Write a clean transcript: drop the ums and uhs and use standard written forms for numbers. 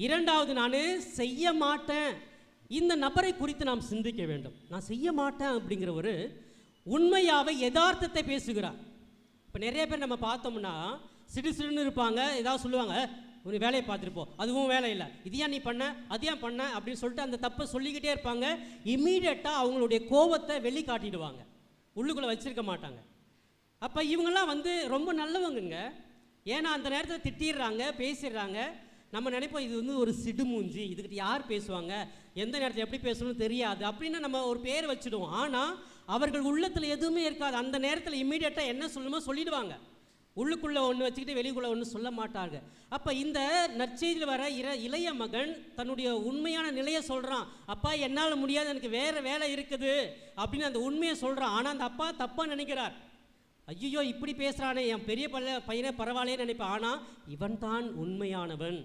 இரண்டாவது, நான் செய்ய மாட்டேன். இந்த நபரை குறித்து நாம் சிந்திக்க வேண்டும். நான் செய்ய மாட்டேன் அப்படிங்கிறவர் உண்மையாகவே யதார்த்தத்தை பேசுகிறார். இப்போ நிறைய பேர் நம்ம பார்த்தோம்னா சிடுசிடுன்னு இருப்பாங்க, ஏதாவது சொல்லுவாங்க, ஒரு வேலையை பார்த்துருப்போம், அதுவும் வேலை இல்லை, இது ஏன் நீ பண்ண, அது ஏன் பண்ண அப்படின்னு சொல்லிட்டு அந்த தப்பை சொல்லிக்கிட்டே இருப்பாங்க. இம்மீடியட்டாக அவங்களுடைய கோபத்தை வெளிக்காட்டிடுவாங்க, உள்ளுக்குள்ளே வச்சுருக்க மாட்டாங்க. அப்போ இவங்கெல்லாம் ரொம்ப நல்லவங்க. ஏன்னா அந்த நேரத்தில் திட்டிடுறாங்க, பேசிடுறாங்க. நம்ம நினைப்போம் இது ஒரு சிடுமூஞ்சி, இதுக்கிட்ட யார் பேசுவாங்க, எந்த நேரத்தில் எப்படி பேசணும்னு தெரியாது அப்படின்னு நம்ம ஒரு பேர் வச்சுடுவோம். ஆனால் அவர்கள் உள்ளத்தில் எதுவுமே இருக்காது. அந்த நேரத்தில் இம்மீடியட்டாக என்ன சொல்லணுமோ சொல்லிடுவாங்க. உள்ளுக்குள்ளே ஒன்று வச்சுக்கிட்டு வெளிக்குள்ளே ஒன்று சொல்ல மாட்டாங்க. அப்போ இந்த நற்செய்தியில் வர இளைய மகன் தன்னுடைய உண்மையான நிலையை சொல்கிறான். அப்பா என்னால் முடியாது, எனக்கு வேறு வேலை இருக்குது அப்படின்னு அந்த உண்மையை சொல்கிறான். ஆனால் அந்த அப்பா தப்பாக நினைக்கிறார். ஐயோ இப்படி பேசுகிறானே, என் பெரிய பையனை பரவாயில்லையே நினைப்பேன். ஆனால் இவன் தான் உண்மையானவன்.